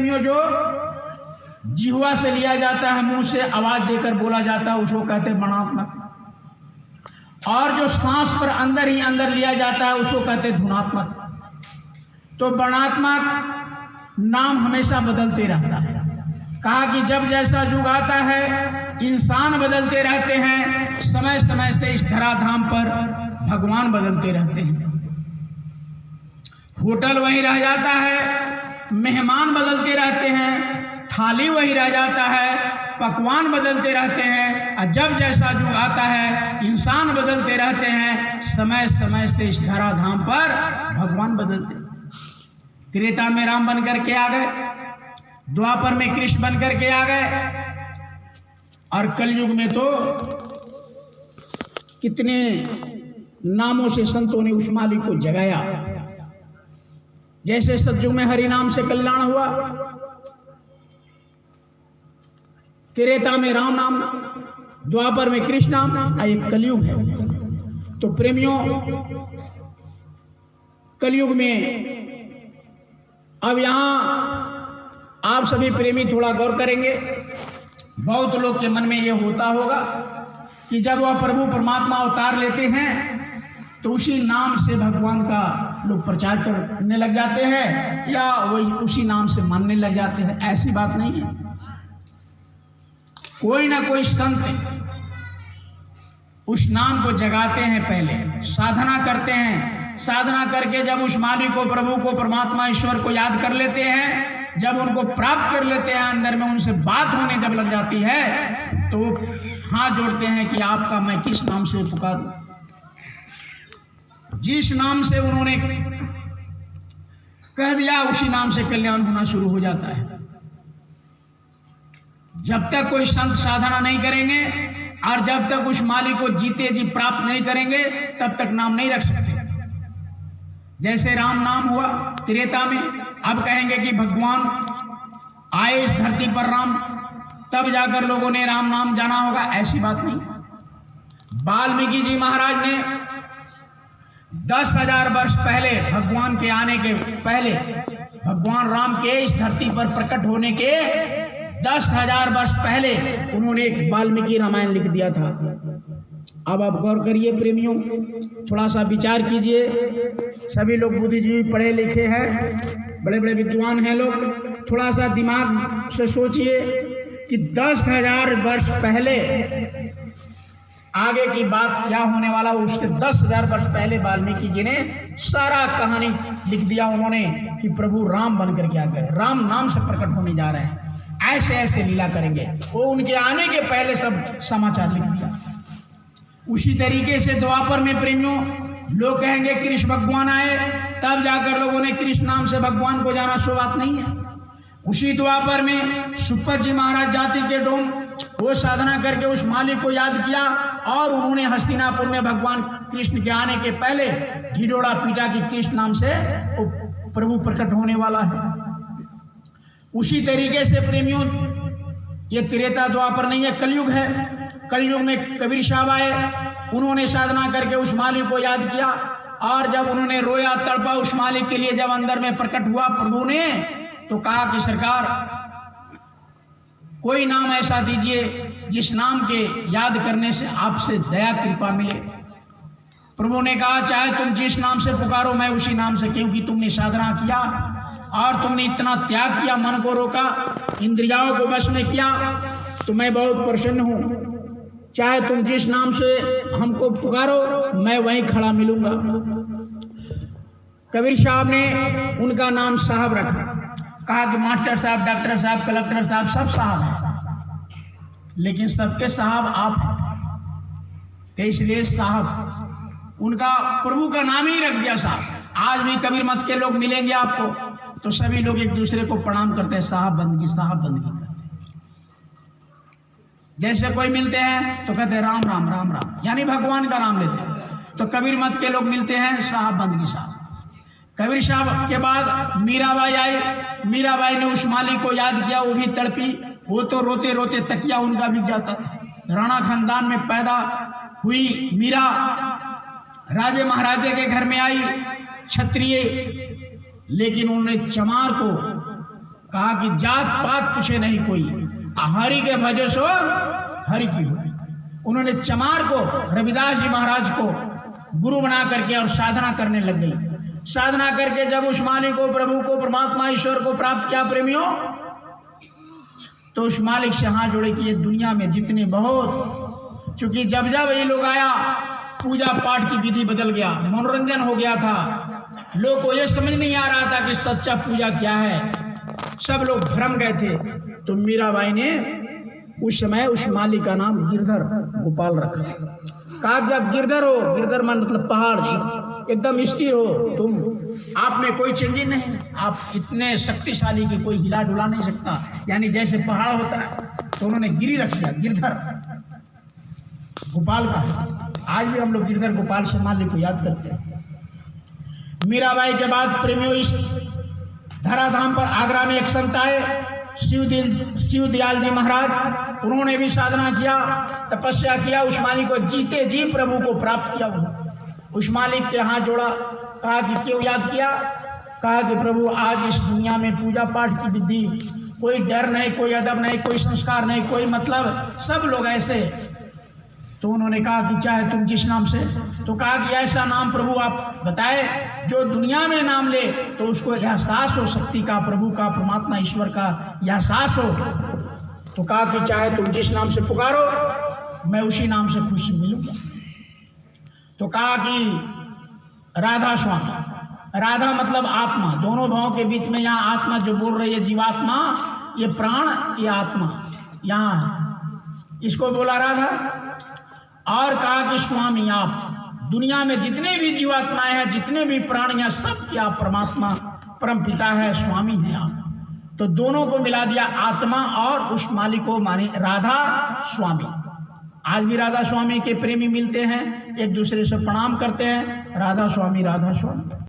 प्रेमियों जो जिह्वा से लिया जाता है, मुंह से आवाज देकर बोला जाता है, उसको कहते हैं वर्णात्मक। और जो सांस पर अंदर ही अंदर लिया जाता है उसको कहते हैं ध्वन्यात्मक। तो वर्णात्मक नाम हमेशा बदलते रहता है। कहा कि जब जैसा युग आता है इंसान बदलते रहते हैं, समय समय से इस धराधाम पर भगवान बदलते रहते हैं। होटल वही रह जाता है, मेहमान बदलते रहते हैं, थाली वही रह जाता है, पकवान बदलते रहते हैं। और जब जैसा युग आता है इंसान बदलते रहते हैं, समय समय से इस धराधाम पर भगवान बदलते। त्रेता में राम बनकर के आ गए, द्वापर में कृष्ण बनकर के आ गए, और कलयुग में तो कितने नामों से संतों ने उस मालिक को जगाया। जैसे सतयुग में हरि नाम से कल्याण हुआ, त्रेता में राम नाम, द्वापर में कृष्ण नाम, एक कलयुग है। तो प्रेमियों, कलयुग में अब यहां आप सभी प्रेमी थोड़ा गौर करेंगे। बहुत लोग के मन में यह होता होगा कि जब वह प्रभु परमात्मा अवतार लेते हैं तो उसी नाम से भगवान का लोग प्रचार करने लग जाते हैं, या वही उसी नाम से मानने लग जाते हैं। ऐसी बात नहीं है। कोई ना कोई संत उस नाम को जगाते हैं, पहले साधना करते हैं। साधना करके जब उस मालिक को, प्रभु को, परमात्मा ईश्वर को याद कर लेते हैं, जब उनको प्राप्त कर लेते हैं, अंदर में उनसे बात होने जब लग जाती है, तो हाथ जोड़ते हैं कि आपका मैं किस नाम से पुकारूं। जिस नाम से उन्होंने कह दिया उसी नाम से कल्याण होना शुरू हो जाता है। जब तक कोई संत साधना नहीं करेंगे और जब तक उस मालिक को जीते जी प्राप्त नहीं करेंगे, तब तक नाम नहीं रख सकते। जैसे राम नाम हुआ त्रेता में, अब कहेंगे कि भगवान आए इस धरती पर राम, तब जाकर लोगों ने राम नाम जाना होगा। ऐसी बात नहीं। वाल्मीकि जी महाराज ने 10,000 वर्ष पहले, भगवान के आने के पहले, भगवान राम के इस धरती पर प्रकट होने के 10,000 वर्ष पहले उन्होंने एक वाल्मीकि रामायण लिख दिया था। अब आप गौर करिए प्रेमियों, थोड़ा सा विचार कीजिए। सभी लोग बुद्धिजीवी पढ़े लिखे हैं, बड़े बड़े विद्वान हैं लोग। थोड़ा सा दिमाग से सोचिए कि 10,000 वर्ष पहले आगे की बात क्या होने वाला। उसके 10,000 वर्ष पहले वाल्मीकि जी ने सारा कहानी लिख दिया उन्होंने कि प्रभु राम बनकर के आ गए, राम नाम से प्रकट होने जा रहे हैं, ऐसे ऐसे लीला करेंगे। वो उनके आने के पहले सब समाचार लिख दिया। उसी तरीके से द्वापर में प्रेमियों लोग कहेंगे कृष्ण भगवान आए, तब जाकर लोगों ने कृष्ण नाम से भगवान को जाना, सो बात नहीं है। उसी द्वापर में सुपत जी महाराज जाति के डोम, वो साधना करके उस मालिक को याद किया और उन्होंने हस्तिनापुर में भगवान कृष्ण के आने के पहले ढिढोरा पीटा कि कृष्ण नाम से प्रभु प्रकट होने वाला है। उसी तरीके से प्रेमियों, ये त्रेता द्वापर नहीं है, कलयुग है। कलयुग में कबीर साहब आए, उन्होंने साधना करके उस मालिक को याद किया, और जब उन्होंने रोया तड़पा उस मालिक के लिए, जब अंदर में प्रकट हुआ प्रभु ने, तो कहा कि सरकार कोई नाम ऐसा दीजिए जिस नाम के याद करने से आपसे दया कृपा मिले। प्रभु ने कहा चाहे तुम जिस नाम से पुकारो मैं उसी नाम से, क्योंकि तुमने साधना किया और तुमने इतना त्याग किया, मन को रोका, इंद्रियों को वश में किया, तो मैं बहुत प्रसन्न हूँ। चाहे तुम जिस नाम से हमको पुकारो मैं वहीं खड़ा मिलूंगा। कबीर साहब ने उनका नाम साहब रखा, कहा कि मास्टर साहब, डॉक्टर साहब, कलेक्टर साहब, सब साहब हैं, लेकिन सबके साहब आप, इसलिए साहब उनका प्रभु का नाम ही रख दिया साहब। आज भी कबीर मत के लोग मिलेंगे आपको तो सभी लोग एक दूसरे को प्रणाम करते हैं, साहब बंदगी, साहब बंदगी करते हैं। जैसे कोई मिलते हैं तो कहते हैं राम राम राम राम, यानी भगवान का नाम लेते हैं। तो कबीर मत के लोग मिलते हैं, साहब बंदगी साहब। कबीर साहब के बाद मीराबाई आई, मीराबाई ने उस मालिक को याद किया, वो भी तड़पी, वो तो रोते रोते तकिया उनका बिक जाता। राणा खानदान में पैदा हुई मीरा, राजे महाराजे के घर में आई, क्षत्रिय, लेकिन उन्होंने चमार को कहा कि जात पात पूछे नहीं कोई, हरि के भजो सो हरि की हो। उन्होंने चमार को, रविदास जी महाराज को गुरु बना करके और साधना करने लग गई। साधना करके जब उस मालिक को, प्रभु को, परमात्मा ईश्वर को प्राप्त किया प्रेमियों, तो उस मालिक से हाथ जोड़े कि ये दुनिया में जितने बहुत, चूंकि जब जब ये लोग आया पूजा पाठ की विधि बदल गया, मनोरंजन हो गया था, लोग को ये समझ नहीं आ रहा था कि सच्चा पूजा क्या है, सब लोग भ्रम गए थे। तो मीराबाई ने उस समय उस मालिक का नाम गिरधर गोपाल रखा। कहा जब गिरधर हो, गिरधर मतलब पहाड़ जी, एकदम स्थिर हो तुम, आप में कोई चेंजिंग नहीं, आप इतने शक्तिशाली कि कोई हिला डुला नहीं सकता, यानी जैसे पहाड़ होता है। तो उन्होंने गिरी रख दिया, गिरधर गोपाल का है। आज भी हम लोग गिरधर गोपाल से मालिक को याद करते हैं। मीराबाई के बाद प्रेमियों इस धराधाम पर आगरा में एक संत आए, शिवदयाल जी महाराज। उन्होंने भी साधना किया, तपस्या किया, उस मालिक को जीते जी प्रभु को प्राप्त किया। उस मालिक के हाथ जोड़ा, कहा कि क्यों याद किया? कहा कि प्रभु आज इस दुनिया में पूजा पाठ की विधि, कोई डर नहीं, कोई अदब नहीं, कोई संस्कार नहीं, कोई मतलब, सब लोग ऐसे। तो उन्होंने कहा कि चाहे तुम जिस नाम से, तो कहा कि ऐसा नाम प्रभु आप बताए जो दुनिया में नाम ले तो उसको एहसास हो शक्ति का, प्रभु का, परमात्मा ईश्वर का एहसास हो। तो कहा कि चाहे तुम जिस नाम से पुकारो मैं उसी नाम से खुशी मिलूंगा। तो कहा कि राधा स्वामी, राधा मतलब आत्मा, दोनों भावों के बीच में यहाँ आत्मा जो बोल रही है, जीवात्मा, ये प्राण, ये आत्मा यहाँ है, इसको बोला राधा। और कहा कि स्वामी आप दुनिया में जितने भी जीवात्माएं हैं, जितने भी प्राणी हैं, सब के आप परमात्मा परम पिता है, स्वामी हैं आप। तो दोनों को मिला दिया, आत्मा और उस मालिक को माने राधा स्वामी। आज भी राधा स्वामी के प्रेमी मिलते हैं, एक दूसरे से प्रणाम करते हैं, राधा स्वामी, राधा स्वामी।